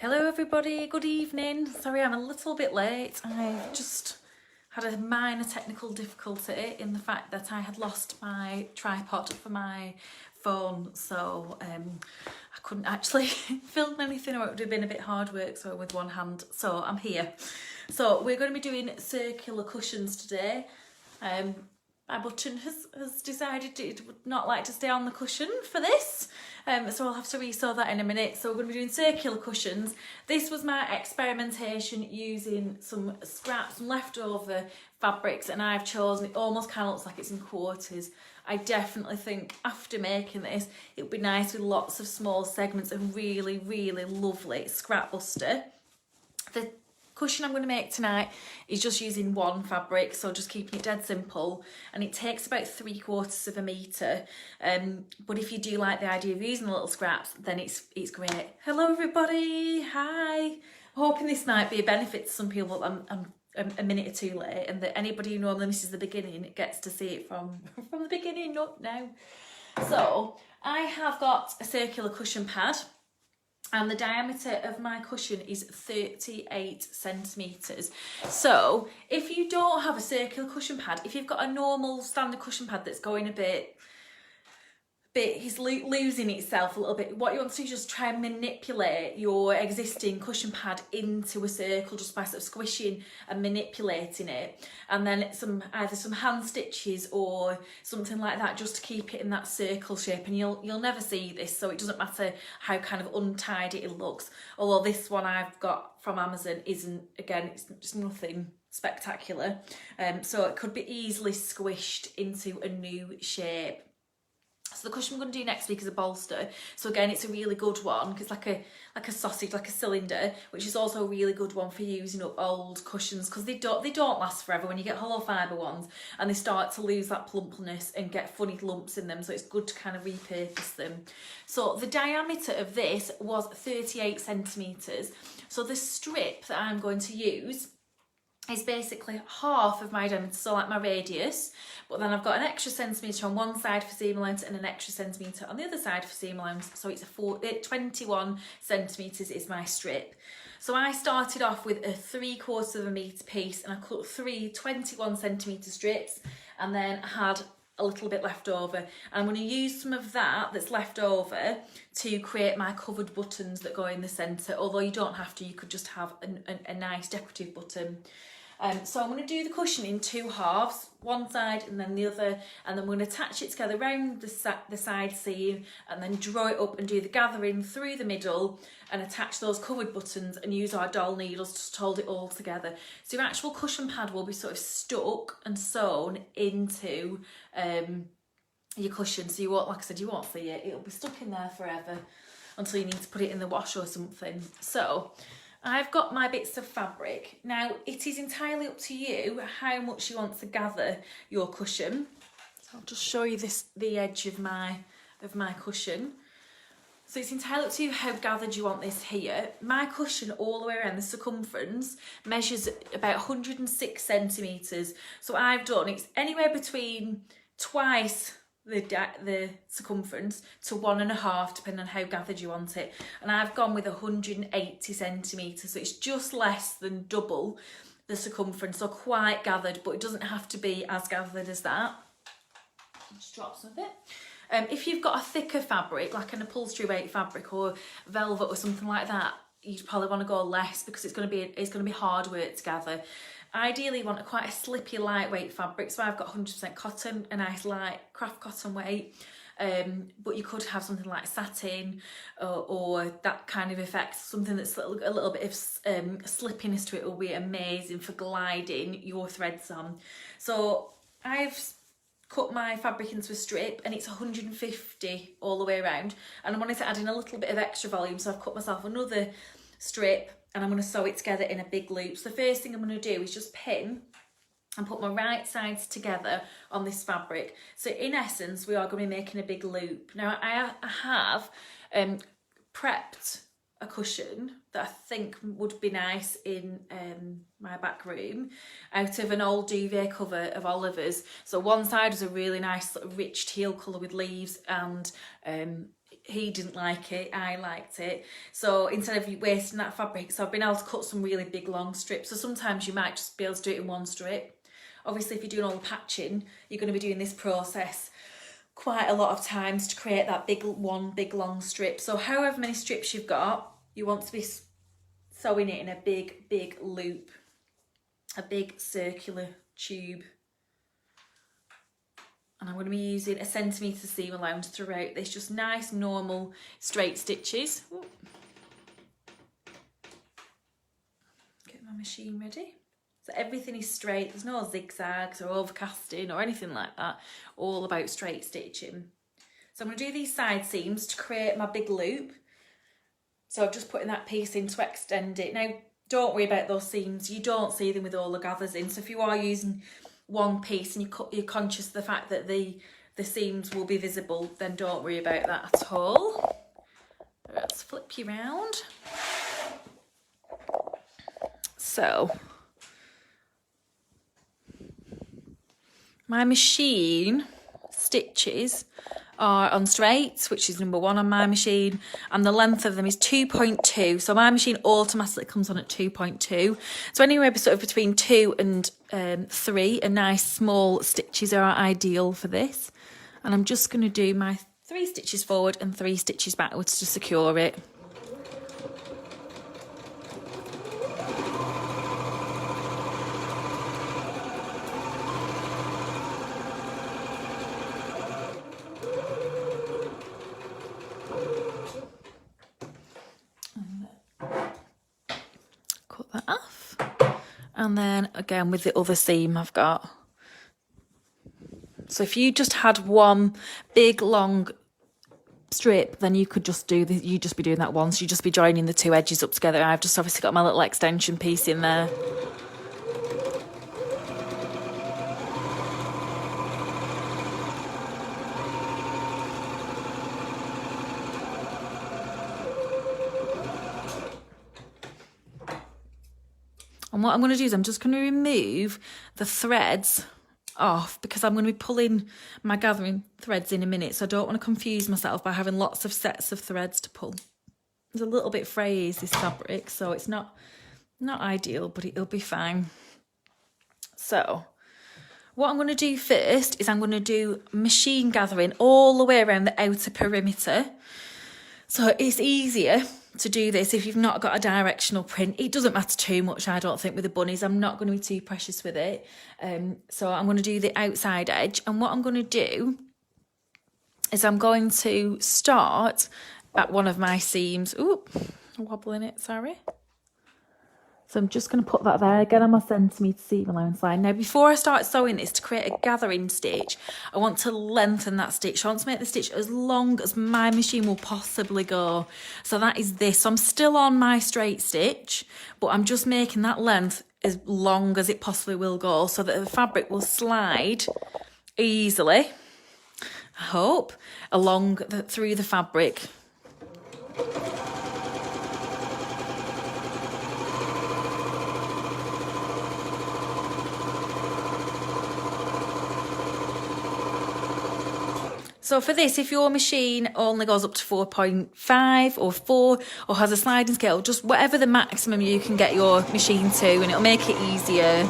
Hello everybody, good evening. Sorry I'm a little bit late. I just had a minor technical difficulty in the fact that I had lost my tripod for my phone, so I couldn't actually film anything, or it would have been a bit hard work so with one hand. So I'm here. So we're going to be doing circular cushions today. My button has decided it would not like to stay on the cushion for this, so I'll have to resew that in a minute. So we're going to be doing circular cushions. This was my experimentation using some scraps and leftover fabrics, and I've chosen, it almost kind of looks like it's in quarters. I definitely think after making this it would be nice with lots of small segments and really, really lovely scrap buster. The cushion I'm going to make tonight is just using one fabric, so just keeping it dead simple, and it takes about 3/4 of a metre, but if you do like the idea of using the little scraps, then it's great. Hello everybody, hi. Hoping this might be a benefit to some people. I'm a minute or two late, and that anybody who normally misses the beginning gets to see it from the beginning, not now. So I have got a circular cushion pad, and the diameter of my cushion is 38 centimetres. So if you don't have a circular cushion pad, if you've got a normal standard cushion pad that's going a bit is losing itself a little bit, what you want to do is just try and manipulate your existing cushion pad into a circle just by sort of squishing and manipulating it, and then either some hand stitches or something like that just to keep it in that circle shape, and you'll never see this, so it doesn't matter how kind of untidy it looks. Although this one I've got from Amazon isn't, again, it's just nothing spectacular, so it could be easily squished into a new shape. So the cushion I'm going to do next week is a bolster. So again, it's a really good one because like a sausage, like a cylinder, which is also a really good one for using up old cushions, because they don't last forever when you get hollow fibre ones, and they start to lose that plumpness and get funny lumps in them, so it's good to kind of repurpose them. So the diameter of this was 38 centimetres. So the strip that I'm going to use is basically half of my diameter, so like my radius, but then I've got an extra centimetre on one side for seam allowance and an extra centimetre on the other side for seam allowance, so it's 21 centimetres is my strip. So I started off with a 3/4 of a metre piece, and I cut 3 21 centimetre strips, and then I had a little bit left over, and I'm going to use some of that's left over to create my covered buttons that go in the centre, although you don't have to, you could just have a nice decorative button. So I'm going to do the cushion in 2 halves, one side and then the other, and then we're going to attach it together around the side seam, and then draw it up and do the gathering through the middle and attach those covered buttons and use our doll needles to hold it all together. So your actual cushion pad will be sort of stuck and sewn into your cushion, so you won't, like I said, you won't see it. It'll be stuck in there forever until you need to put it in the wash or something. So I've got my bits of fabric. Now, it is entirely up to you how much you want to gather your cushion. So I'll just show you the edge of my cushion. So it's entirely up to you how gathered you want this here. My cushion all the way around the circumference measures about 106 centimetres. So I've done, it's anywhere between twice the circumference to 1.5, depending on how gathered you want it, and I've gone with 180 centimetres, so it's just less than double the circumference, so quite gathered, but it doesn't have to be as gathered as that. Just drop some of it. If you've got a thicker fabric, like an upholstery weight fabric or velvet or something like that, you'd probably want to go less, because it's going to be hard work to gather. Ideally you want quite a slippy lightweight fabric, so I've got 100% cotton, a nice light craft cotton weight, but you could have something like satin or that kind of effect, something that's a little bit of slippiness to it will be amazing for gliding your threads on. So I've cut my fabric into a strip, and it's 150 all the way around, and I wanted to add in a little bit of extra volume, so I've cut myself another strip, and I'm going to sew it together in a big loop. So the first thing I'm going to do is just pin and put my right sides together on this fabric. So in essence, we are going to be making a big loop. Now I have prepped a cushion that I think would be nice in my back room out of an old duvet cover of Oliver's. So one side was a really nice sort of rich teal colour with leaves, and he didn't like it, I liked it. So instead of wasting that fabric, so I've been able to cut some really big long strips. So sometimes you might just be able to do it in one strip. Obviously, if you're doing all the patching, you're going to be doing this process quite a lot of times to create that big long strip. So however many strips you've got, you want to be sewing it in a big loop, a big circular tube. And I'm going to be using a centimetre seam allowance throughout this, just nice normal straight stitches. Ooh. Get my machine ready. So everything is straight, there's no zigzags or overcasting or anything like that, all about straight stitching. So I'm going to do these side seams to create my big loop. So I'm just putting that piece in to extend it. Now, don't worry about those seams, you don't see them with all the gathers in. So if you are using one piece and you're conscious of the fact that the seams will be visible, then don't worry about that at all. Let's flip you round. So my machine stitches are on straights, which is number 1 on my machine, and the length of them is 2.2. So my machine automatically comes on at 2.2. So anywhere sort of between 2 and 3, a nice small stitches are ideal for this. And I'm just going to do my 3 stitches forward and 3 stitches backwards to secure it. Cut that off, and then again with the other seam I've got. So if you just had one big long strip, then you could just do this, you'd just be doing that once, you'd just be joining the 2 edges up together. I've just obviously got my little extension piece in there. And what I'm going to do is I'm just going to remove the threads off, because I'm going to be pulling my gathering threads in a minute, so I don't want to confuse myself by having lots of sets of threads to pull. It's a little bit frayed, this fabric, so it's not ideal, but it'll be fine. So what I'm going to do first is I'm going to do machine gathering all the way around the outer perimeter. So it's easier to do this if you've not got a directional print. It doesn't matter too much, I don't think, with the bunnies. I'm not going to be too precious with it. So I'm going to do the outside edge. And what I'm going to do is I'm going to start at one of my seams. Ooh, wobbling it, sorry. So I'm just going to put that there again on my centimetre seam allowance line. Now, before I start sewing this, to create a gathering stitch, I want to lengthen that stitch. I want to make the stitch as long as my machine will possibly go. So that is this. So I'm still on my straight stitch, but I'm just making that length as long as it possibly will go, so that the fabric will slide easily, I hope, through the fabric. So for this, if your machine only goes up to 4.5 or 4 or has a sliding scale, just whatever the maximum you can get your machine to, and it'll make it easier.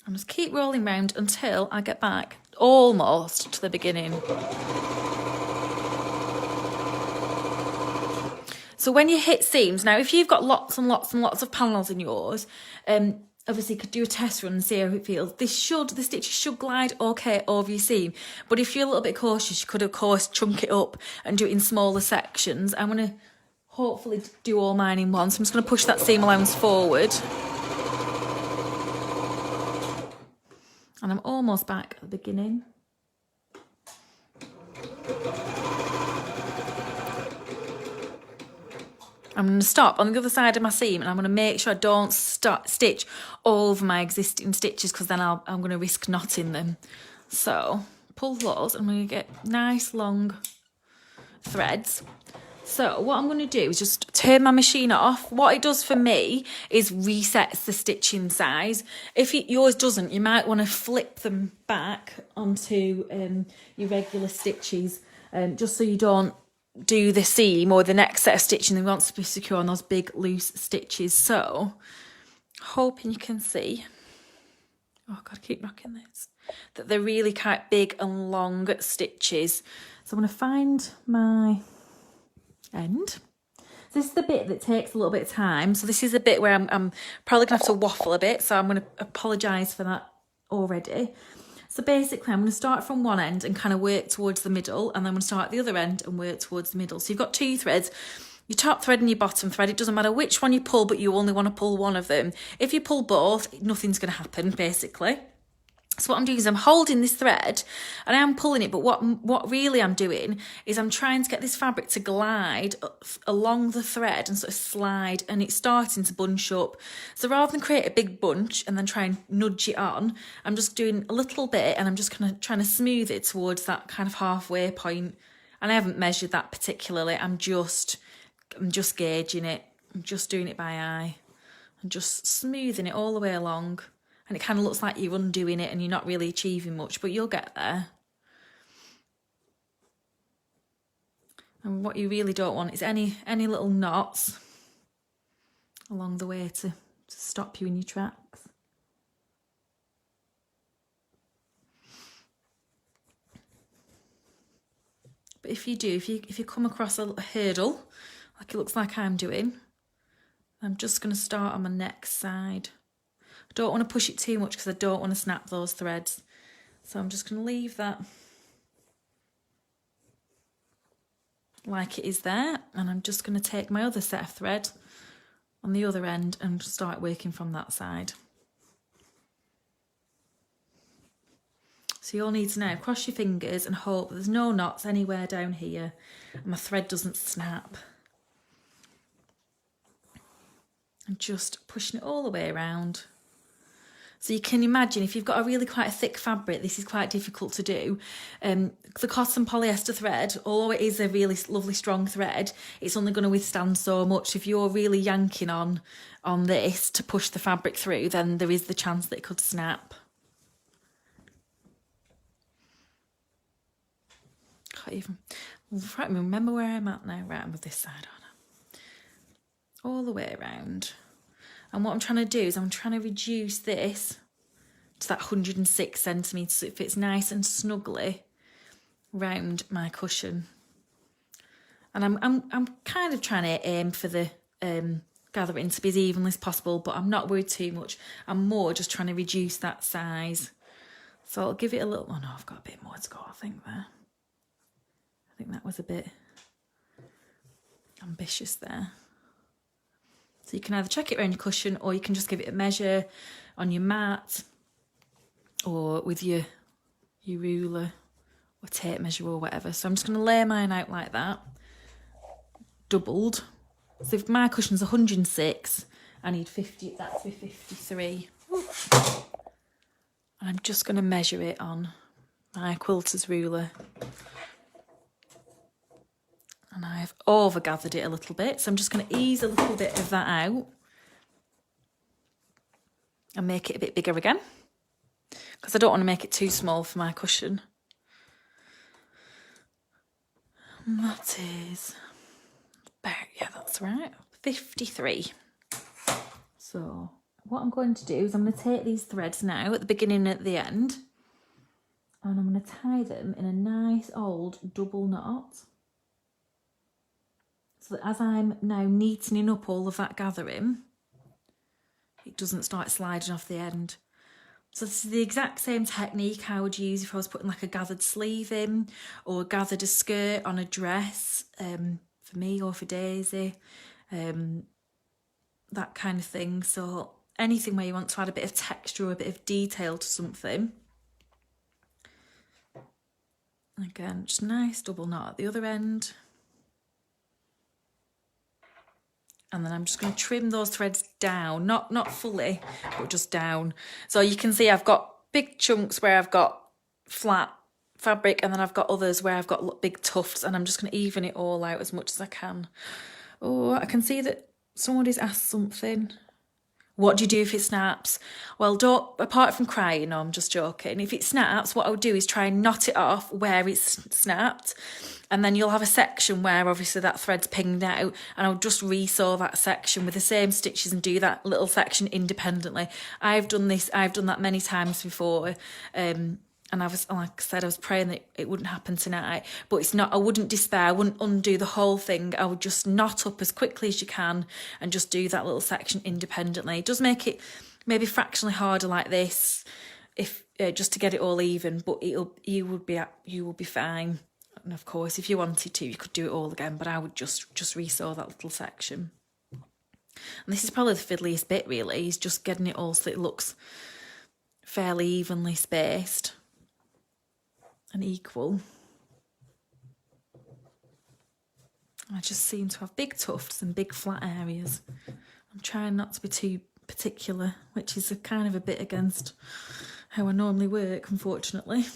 And just keep rolling round until I get back almost to the beginning. So when you hit seams, now if you've got lots and lots and lots of panels in yours, obviously you could do a test run and see how it feels. The stitches should glide okay over your seam, but if you're a little bit cautious, you could of course chunk it up and do it in smaller sections. I'm going to hopefully do all mine in one, so I'm just going to push that seam allowance forward. And I'm almost back at the beginning. I'm going to stop on the other side of my seam, and I'm going to make sure I don't stitch over my existing stitches, because then I'm going to risk knotting them. So pull those, and I'm going to get nice long threads. So what I'm going to do is just turn my machine off. What it does for me is resets the stitching size. If yours doesn't, you might want to flip them back onto your regular stitches, just so you don't do the seam or the next set of stitching that wants to be secure on those big loose stitches. So hoping you can see, oh, I've got to keep rocking this, that they're really quite big and long stitches. So I'm going to find my end. So this is the bit that takes a little bit of time. So this is a bit where I'm probably going to have to waffle a bit. So I'm going to apologise for that already. So basically I'm going to start from one end and kind of work towards the middle, and then I'm going to start at the other end and work towards the middle. So you've got two threads, your top thread and your bottom thread. It doesn't matter which one you pull, but you only want to pull one of them. If you pull both, nothing's going to happen basically. So what I'm doing is I'm holding this thread and I am pulling it, but what really I'm doing is I'm trying to get this fabric to glide along the thread and sort of slide, and it's starting to bunch up. So rather than create a big bunch and then try and nudge it on, I'm just doing a little bit and I'm just kind of trying to smooth it towards that kind of halfway point. And I haven't measured that particularly. I'm just gauging it. I'm just doing it by eye. I'm just smoothing it all the way along. And it kind of looks like you're undoing it and you're not really achieving much, but you'll get there. And what you really don't want is any little knots along the way to stop you in your tracks. But if you do, if you come across a hurdle, like it looks like I'm doing, I'm just going to start on my next side. Don't want to push it too much because I don't want to snap those threads. So I'm just going to leave that like it is there, and I'm just going to take my other set of thread on the other end and start working from that side. So you'll need to now cross your fingers and hope there's no knots anywhere down here and my thread doesn't snap. And just pushing it all the way around. So you can imagine if you've got a really quite a thick fabric, this is quite difficult to do. The cotton polyester thread, although it is a really lovely strong thread, it's only going to withstand so much. If you're really yanking on this to push the fabric through, then there is the chance that it could snap. Can't even remember where I'm at now. Right, I'm with this side on. All the way around. And what I'm trying to do is I'm trying to reduce this to that 106 centimetres so it fits nice and snugly round my cushion. And I'm kind of trying to aim for the gathering to be as evenly as possible, but I'm not worried too much. I'm more just trying to reduce that size. So I'll give it a little, oh no, I've got a bit more to go, I think there. I think that was a bit ambitious there. So you can either check it around your cushion, or you can just give it a measure on your mat or with your ruler or tape measure or whatever. So I'm just going to lay mine out like that, doubled. So if my cushion's 106, I need 50, that to be 53. Ooh. And I'm just going to measure it on my quilter's ruler. And I've over-gathered it a little bit, so I'm just going to ease a little bit of that out and make it a bit bigger again, because I don't want to make it too small for my cushion. And that is about, yeah, that's right, 53. So what I'm going to do is I'm going to take these threads now at the beginning and at the end, and I'm going to tie them in a nice old double knot. So that as I'm now neatening up all of that gathering, it doesn't start sliding off the end. So this is the exact same technique I would use if I was putting like a gathered sleeve in, or gathered a skirt on a dress, for me or for Daisy, that kind of thing. So anything where you want to add a bit of texture or a bit of detail to something. Again, just nice double knot at the other end. And then I'm just going to trim those threads down, not fully, but just down. So you can see I've got big chunks where I've got flat fabric, and then I've got others where I've got big tufts, and I'm just going to even it all out as much as I can. Oh, I can see that somebody's asked something. What do you do if it snaps? Well, don't, apart from crying, no, I'm just joking. If it snaps, what I'll do is try and knot it off where it's snapped. And then you'll have a section where obviously that thread's pinged out, and I'll just resew that section with the same stitches and do that little section independently. I've done that many times before. And I was, like I said, I was praying that it wouldn't happen tonight, but it's not. I wouldn't despair. I wouldn't undo the whole thing. I would just knot up as quickly as you can and just do that little section independently. It does make it maybe fractionally harder like this, if just to get it all even. But you will be fine. And of course, if you wanted to, you could do it all again. But I would just resew that little section. And this is probably the fiddliest bit, really. Is just getting it all so it looks fairly evenly spaced and equal. I just seem to have big tufts and big flat areas. I'm trying not to be too particular, which is a kind of a bit against how I normally work, unfortunately.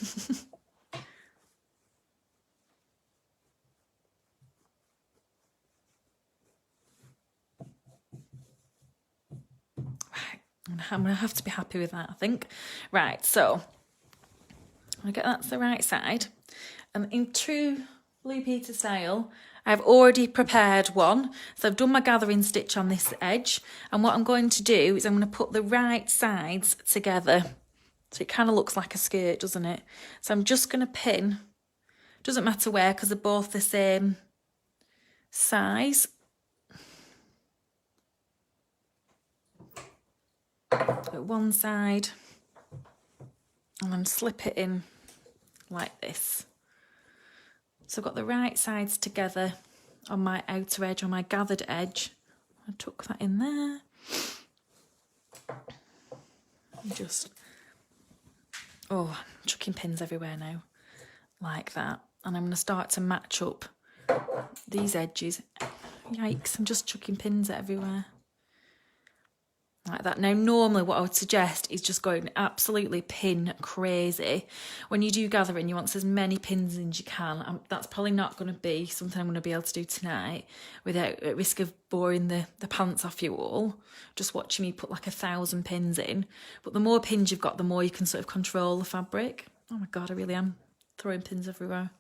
Right, I'm going to have to be happy with that, I think. Right, so I get that to the right side, and in true Blue Peter style, I've already prepared one. So I've done my gathering stitch on this edge, and what I'm going to do is I'm going to put the right sides together, so it kind of looks like a skirt, doesn't it? So I'm just going to pin, doesn't matter where because they're both the same size. At one side, and then slip it in like this. So I've got the right sides together on my outer edge, on my gathered edge. I tuck that in there. And just, I'm chucking pins everywhere now, like that. And I'm going to start to match up these edges. Yikes, I'm just chucking pins everywhere. Like that. Now, normally what I would suggest is just going absolutely pin crazy. When you do gathering, you want as many pins as you can. That's probably not going to be something I'm going to be able to do tonight without at risk of boring the pants off you all. Just watching me put like 1,000 pins in. But the more pins you've got, the more you can sort of control the fabric. Oh my God, I really am throwing pins everywhere.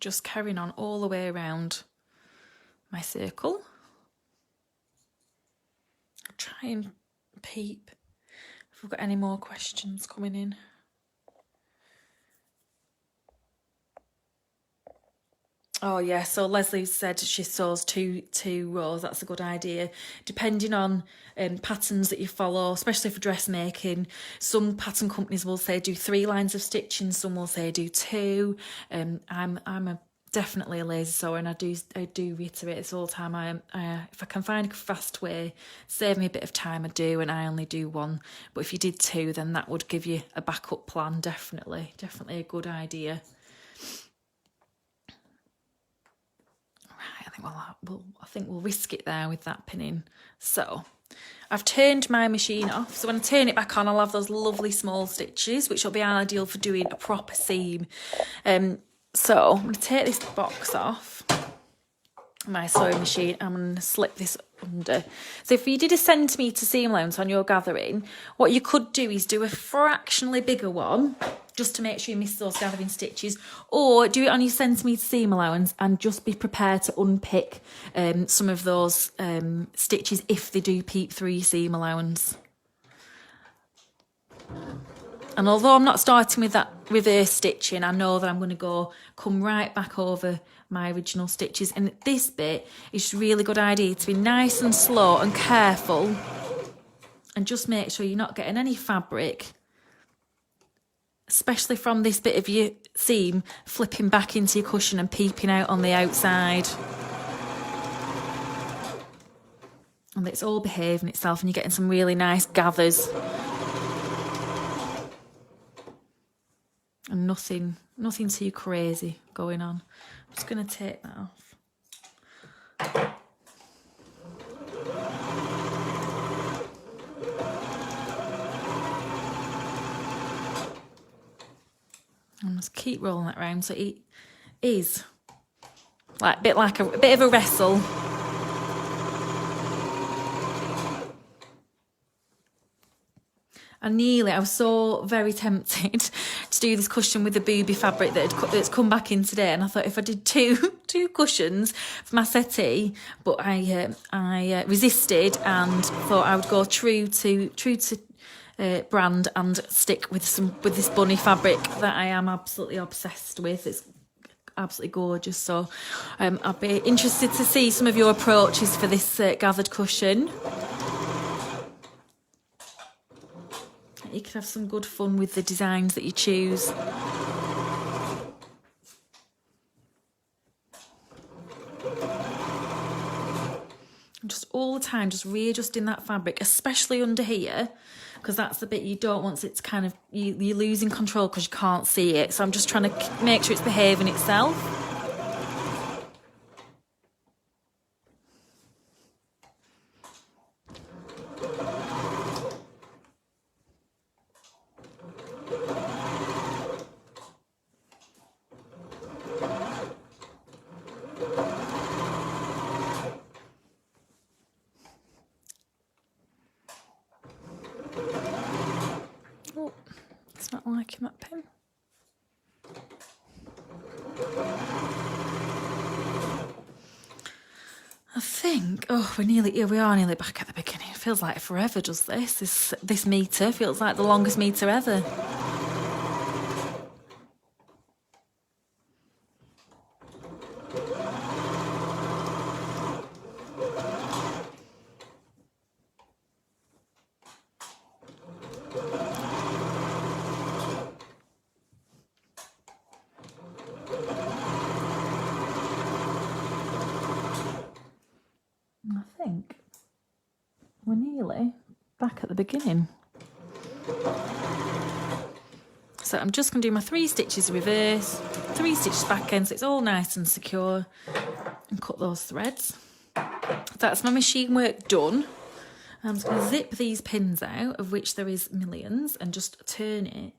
Just carrying on all the way around my circle. I'll try and peep if we've got any more questions coming in. Oh yeah, so Leslie said she sews two rows. That's a good idea. Depending on patterns that you follow, especially for dressmaking, some pattern companies will say do 3 lines of stitching. Some will say do 2. I'm definitely a lazy sewer, and I do reiterate this all the time. If I can find a fast way, save me a bit of time, I do, and I only do 1. But if you did 2, then that would give you a backup plan. Definitely a good idea. I think we'll risk it there with that pinning. So I've turned my machine off. So when I turn it back on, I'll have those lovely small stitches, which will be ideal for doing a proper seam. So I'm going to take this box off my sewing machine. I'm going to slip this under. So if you did a centimetre seam allowance on your gathering, what you could do is do a fractionally bigger one, just to make sure you miss those gathering stitches, or do it on your centimetre seam allowance and just be prepared to unpick some of those stitches if they do peep through your seam allowance. And although I'm not starting with that reverse stitching, I know that I'm going to come right back over my original stitches. And this bit is a really good idea to be nice and slow and careful, and just make sure you're not getting any fabric, especially from this bit of your seam, flipping back into your cushion and peeping out on the outside. And it's all behaving itself, and you're getting some really nice gathers. And nothing too crazy going on. I'm just going to take that off. keep rolling that round. So it is like a bit of a wrestle. I was so very tempted to do this cushion with the booby fabric that's come back in today, and I thought if I did two cushions for my settee, but I resisted and thought I would go true to brand and stick with this bunny fabric that I am absolutely obsessed with. It's absolutely gorgeous. So I'd be interested to see some of your approaches for this gathered cushion. You can have some good fun with the designs that you choose. Just all the time, just readjusting that fabric, especially under here, because that's the bit you don't want. It's kind of, you're losing control because you can't see it. So I'm just trying to make sure it's behaving itself. It's not liking that pin. I think, we are nearly back at the beginning. It feels like forever, does this metre feels like the longest metre ever. I think we're nearly back at the beginning. So I'm just going to do my 3 stitches reverse, 3 stitches back end, so it's all nice and secure, and cut those threads. That's my machine work done. I'm just going to zip these pins out, of which there is millions, and just turn it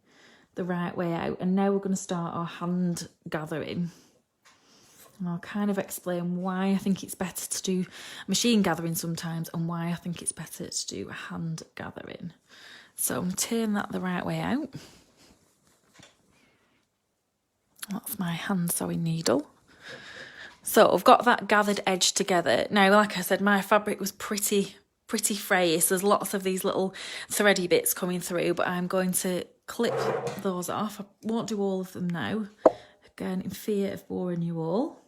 the right way out. And now we're going to start our hand gathering. And I'll kind of explain why I think it's better to do machine gathering sometimes and why I think it's better to do hand gathering. So I'm going to turn that the right way out. That's my hand sewing needle. So I've got that gathered edge together. Now, like I said, my fabric was pretty frayy, so there's lots of these little thready bits coming through, but I'm going to clip those off. I won't do all of them now, again, in fear of boring you all.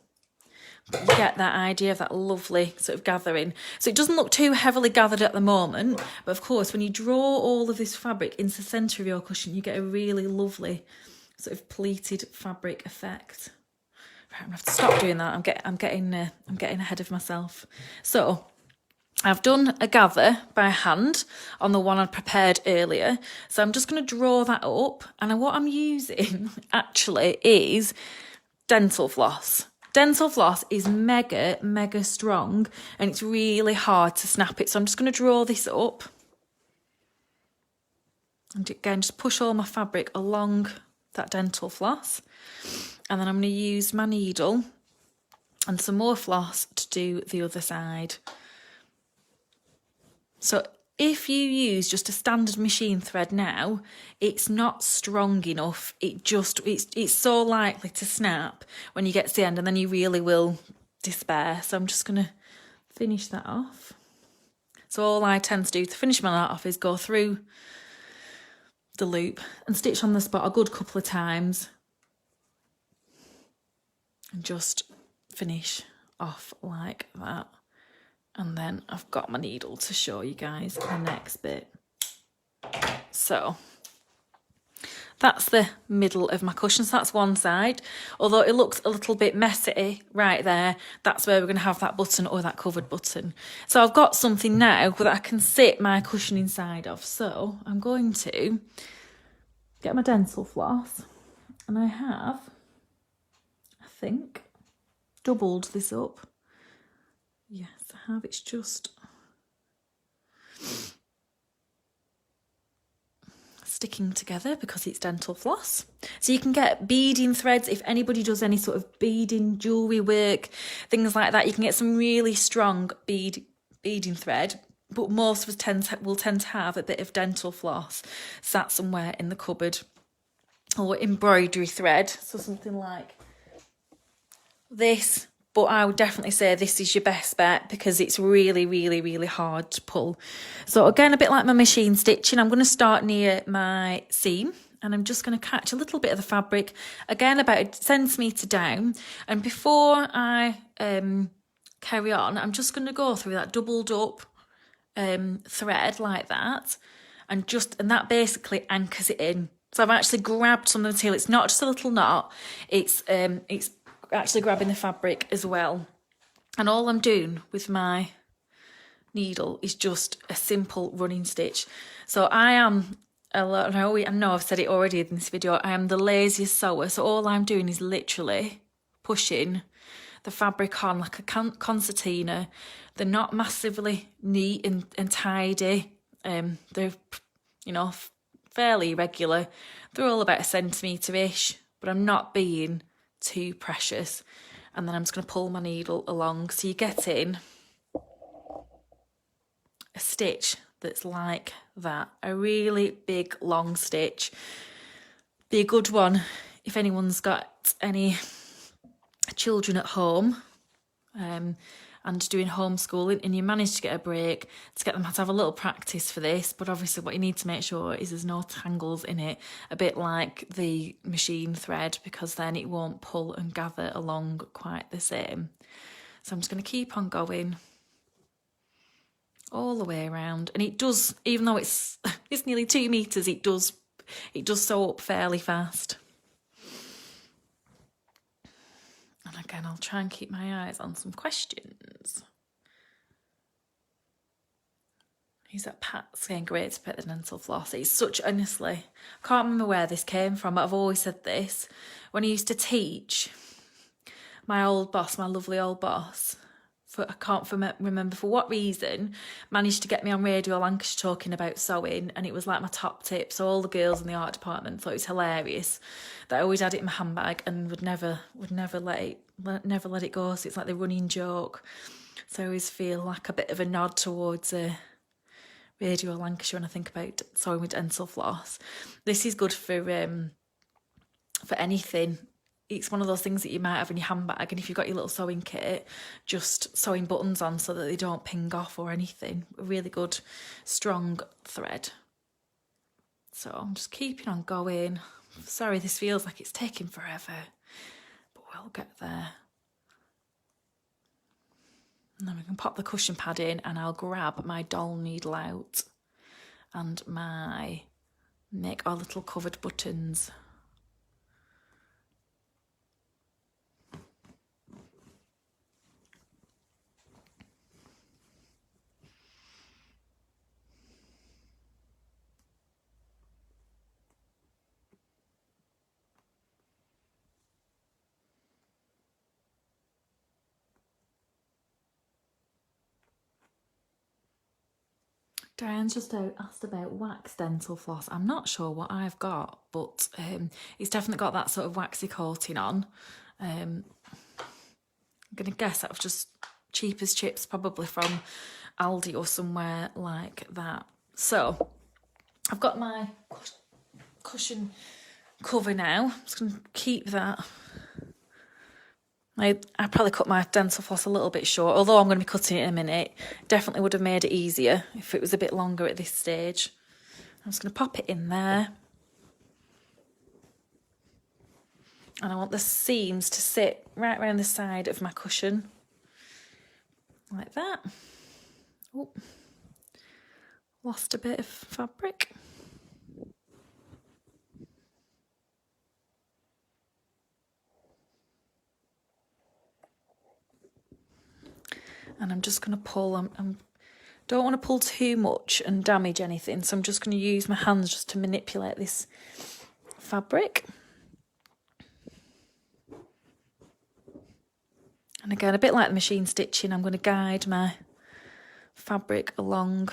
But you get that idea of that lovely sort of gathering. So it doesn't look too heavily gathered at the moment, but of course, when you draw all of this fabric into the centre of your cushion, you get a really lovely sort of pleated fabric effect. Right, I'm gonna have to stop doing that. I'm getting ahead of myself. So I've done a gather by hand on the one I prepared earlier. So I'm just going to draw that up. And what I'm using actually is dental floss. Dental floss is mega strong, and it's really hard to snap it. So I'm just going to draw this up. And again, just push all my fabric along that dental floss. And then I'm going to use my needle and some more floss to do the other side. So if you use just a standard machine thread now, it's not strong enough. It's so likely to snap when you get to the end, and then you really will despair. So I'm just going to finish that off. So all I tend to do to finish my knot off is go through the loop and stitch on the spot a good couple of times and just finish off like that. And then I've got my needle to show you guys the next bit. So that's the middle of my cushion. So that's one side. Although it looks a little bit messy right there, that's where we're going to have that button or that covered button. So I've got something now that I can sit my cushion inside of. So I'm going to get my dental floss, and I have, I think, doubled this up. Yes, I have. It's just sticking together because it's dental floss. So you can get beading threads. If anybody does any sort of beading, jewellery work, things like that, you can get some really strong beading thread. But most of us will tend to have a bit of dental floss sat somewhere in the cupboard, or embroidery thread. So something like this. But I would definitely say this is your best bet because it's really, really, really hard to pull. So again, a bit like my machine stitching, I'm going to start near my seam and I'm just going to catch a little bit of the fabric, again about a centimetre down. And before I carry on, I'm just going to go through that doubled up thread like that, and that basically anchors it in. So I've actually grabbed some of the material. It's not just a little knot, it's actually grabbing the fabric as well. And all I'm doing with my needle is just a simple running stitch. So I know I've said it already in this video, I am the laziest sewer. So all I'm doing is literally pushing the fabric on like a concertina. They're not massively neat and tidy. They're, fairly irregular. They're all about a centimetre-ish, but I'm not being too precious. And then I'm just going to pull my needle along. So you get in a stitch that's like that, a really big long stitch. Be a good one if anyone's got any children at home and doing homeschooling and you manage to get a break, to get them to have a little practice for this. But obviously what you need to make sure is there's no tangles in it, a bit like the machine thread, because then it won't pull and gather along quite the same. So I'm just going to keep on going all the way around, and it does, even though it's nearly 2 meters, it does sew up fairly fast. And again, I'll try and keep my eyes on some questions. He's at Pat's saying great to put the dental floss. It's such, honestly, I can't remember where this came from, but I've always said this. When I used to teach, my old boss, my lovely old boss, I can't remember for what reason, managed to get me on Radio Lancashire talking about sewing, and it was like my top tip. So all the girls in the art department thought it was hilarious that I always had it in my handbag and would never let it go. So it's like the running joke. So I always feel like a bit of a nod towards Radio Lancashire when I think about sewing with dental floss. This is good for anything. It's one of those things that you might have in your handbag, and if you've got your little sewing kit, just sewing buttons on so that they don't ping off or anything. A really good, strong thread. So I'm just keeping on going. Sorry, this feels like it's taking forever, but we'll get there. And then we can pop the cushion pad in, and I'll grab my doll needle out and make our little covered buttons. Diane's just asked about wax dental floss. I'm not sure what I've got, but it's definitely got that sort of waxy coating on. I'm going to guess that was just cheap as chips, probably from Aldi or somewhere like that. So I've got my cushion cover now. I'm just going to keep that. I probably cut my dental floss a little bit short, although I'm going to be cutting it in a minute. Definitely would have made it easier if it was a bit longer at this stage. I'm just going to pop it in there. And I want the seams to sit right around the side of my cushion. Like that. Oh, lost a bit of fabric. And I'm just going to pull, don't want to pull too much and damage anything, so I'm just going to use my hands just to manipulate this fabric. And again, a bit like the machine stitching, I'm going to guide my fabric along.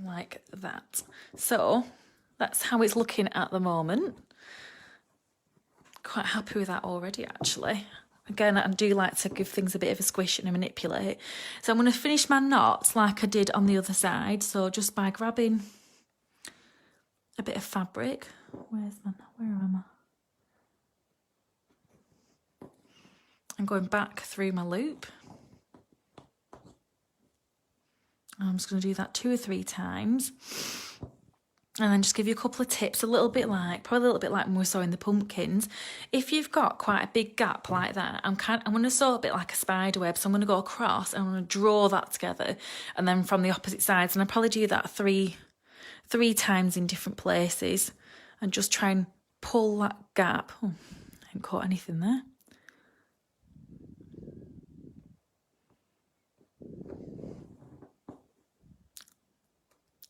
like that. So that's how it's looking at the moment. Quite happy with that already, actually. Again, I do like to give things a bit of a squish and a manipulate. So I'm going to finish my knots like I did on the other side. So just by grabbing a bit of fabric. Where am I? And going back through my loop. I'm just going to do that 2 or 3 times. And then just give you a couple of tips, probably a little bit like when we're sewing the pumpkins. If you've got quite a big gap like that, I'm going to sew a bit like a spider web. So I'm going to go across and I'm going to draw that together. And then from the opposite sides, and I'll probably do that three times in different places. And just try and pull that gap. Oh, I haven't caught anything there.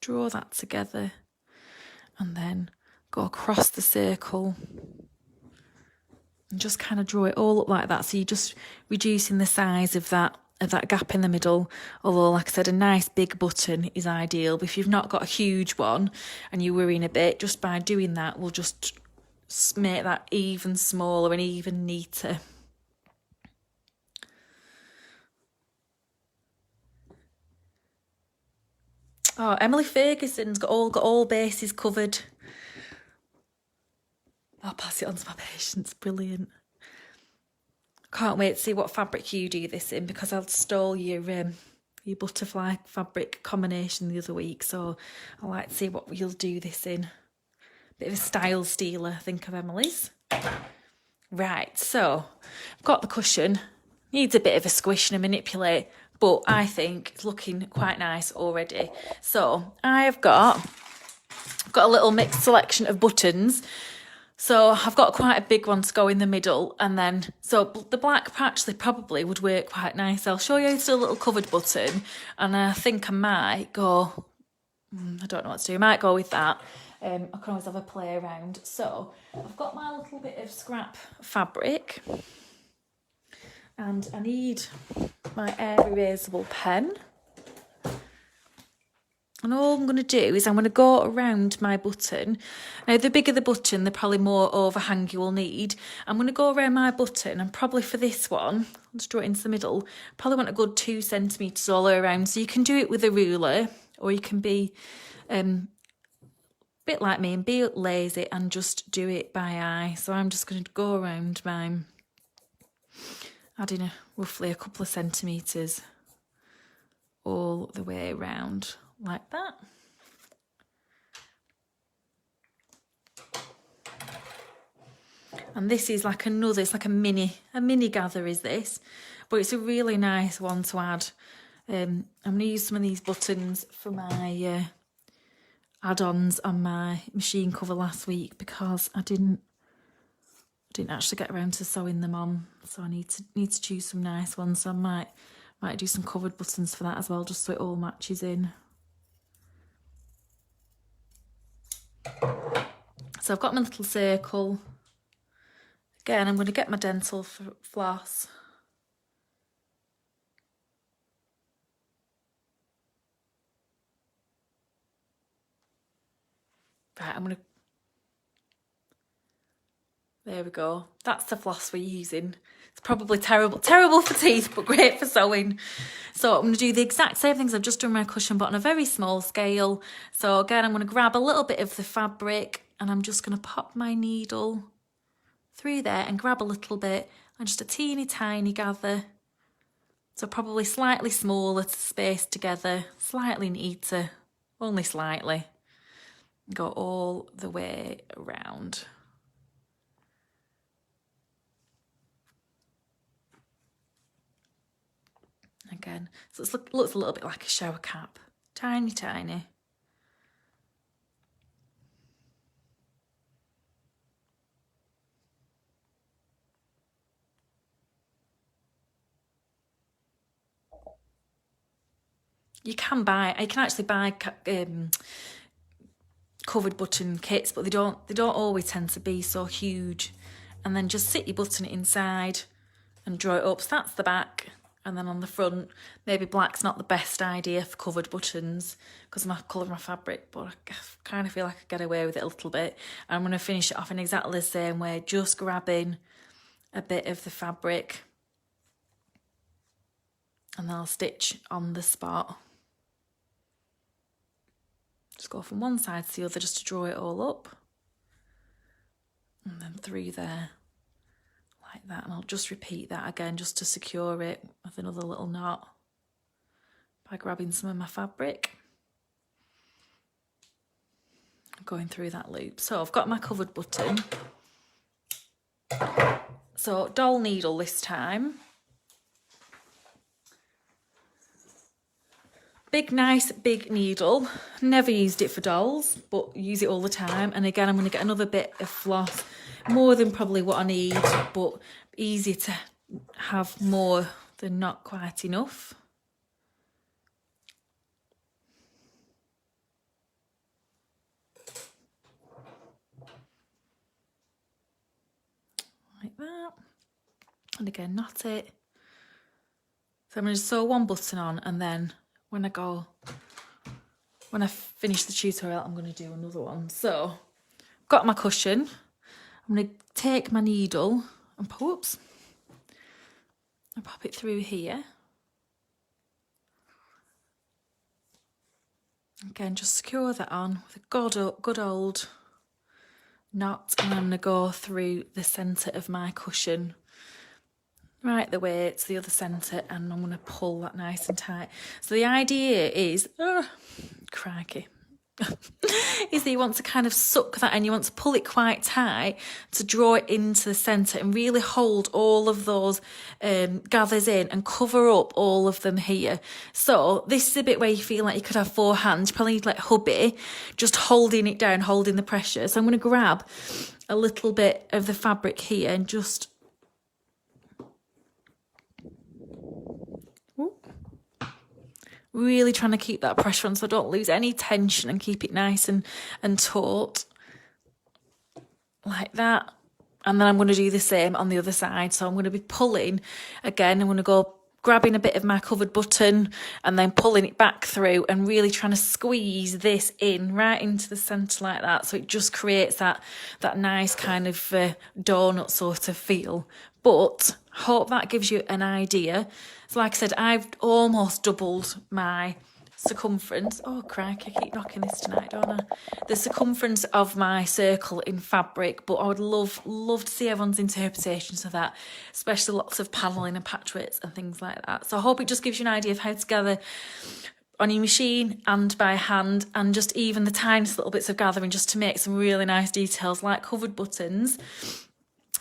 Draw that together. And then go across the circle and just kind of draw it all up like that. So you're just reducing the size of that gap in the middle. Although, like I said, a nice big button is ideal. But if you've not got a huge one and you're worrying a bit, just by doing that, we'll just make that even smaller and even neater. Oh, Emily Ferguson's got all bases covered. I'll pass it on to my patients. Brilliant. Can't wait to see what fabric you do this in, because I stole your butterfly fabric combination the other week. So I like to see what you'll do this in. Bit of a style stealer, I think, of Emily's. Right, so I've got the cushion. Needs a bit of a squish and a manipulate, but I think it's looking quite nice already. So I've got a little mixed selection of buttons. So I've got quite a big one to go in the middle, and then, so the black actually probably would work quite nice. I'll show you it's a little covered button, and I think I might go, I don't know what to do, I might go with that. I can always have a play around. So I've got my little bit of scrap fabric, and I need my air erasable pen. And all I'm going to do is I'm going to go around my button. Now, the bigger the button, the probably more overhang you will need. I'm going to go around my button, and probably for this one, I'll just draw it into the middle, probably want a good 2 centimetres all the way around. So you can do it with a ruler, or you can be a bit like me and be lazy and just do it by eye. So I'm just going to go around mine, adding roughly a couple of centimetres all the way around. Like that. And this is like it's like a mini gather is this, but it's a really nice one to add. I'm going to use some of these buttons for my add-ons on my machine cover last week, because I didn't actually get around to sewing them on, so I need to choose some nice ones. So I might do some covered buttons for that as well, just so it all matches in. So I've got my little circle. Again, I'm going to get my dental floss. Right, there we go. That's the floss we're using. It's probably terrible for teeth, but great for sewing. So I'm going to do the exact same things I've just done my cushion, but on a very small scale. So again, I'm going to grab a little bit of the fabric, and I'm just going to pop my needle through there and grab a little bit, and just a teeny tiny gather. So probably slightly smaller to space together, slightly neater, only slightly. Go all the way around. Again, so it looks a little bit like a shower cap, tiny. You can actually buy covered button kits, but they don't always tend to be so huge. And then just sit your button inside and draw it up. So that's the back. And then on the front, maybe black's not the best idea for covered buttons because of my colour of my fabric, but I kind of feel like I get away with it a little bit. And I'm going to finish it off in exactly the same way, just grabbing a bit of the fabric and then I'll stitch on the spot. Just go from one side to the other just to draw it all up. And then through there, like that. And I'll just repeat that again just to secure it with another little knot by grabbing some of my fabric. Going through that loop. So I've got my covered button. So doll needle this time. Big, nice, big needle. Never used it for dolls, but use it all the time. And again, I'm going to get another bit of floss, more than probably what I need, but easy to have more than not quite enough. Like that. And again, knot it. So I'm going to sew one button on, and then when I finish the tutorial, I'm going to do another one. So, got my cushion. I'm going to take my needle and pop it through here. Again, just secure that on with a good old knot, and I'm going to go through the centre of my cushion right the way to the other centre, and I'm going to pull that nice and tight. So the idea is, crikey, is that you want to kind of suck that in, you want to pull it quite tight to draw it into the centre and really hold all of those gathers in and cover up all of them here. So this is a bit where you feel like you could have 4 hands, you probably need like hubby, just holding it down, holding the pressure. So I'm going to grab a little bit of the fabric here and just really trying to keep that pressure on so I don't lose any tension and keep it nice and taut. Like that. And then I'm going to do the same on the other side. So I'm going to be pulling again. I'm going to go grabbing a bit of my covered button and then pulling it back through and really trying to squeeze this in right into the centre like that. So it just creates that nice kind of donut sort of feel. But hope that gives you an idea. So like I said, I've almost doubled my circumference. Oh crikey, I keep knocking this tonight, don't I? The circumference of my circle in fabric, but I would love to see everyone's interpretations of that, especially lots of panelling and patchworks and things like that. So I hope it just gives you an idea of how to gather on your machine and by hand, and just even the tiniest little bits of gathering just to make some really nice details like covered buttons.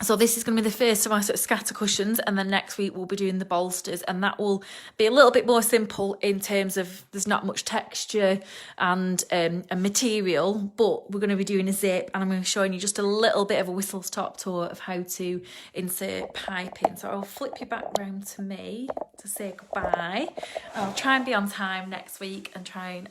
So this is going to be the first of my sort of scatter cushions, and then next week we'll be doing the bolsters, and that will be a little bit more simple in terms of there's not much texture and material, but we're going to be doing a zip, and I'm going to be showing you just a little bit of a whistle-stop tour of how to insert piping. So I'll flip you back round to me to say goodbye. I'll try and be on time next week and try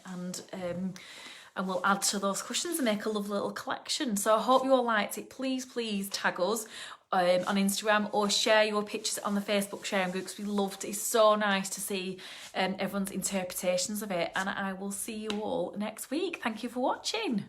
and we'll add to those cushions and make a lovely little collection. So I hope you all liked it. Please tag us on Instagram or share your pictures on the Facebook sharing groups. We loved it. It's so nice to see everyone's interpretations of it. And I will see you all next week. Thank you for watching.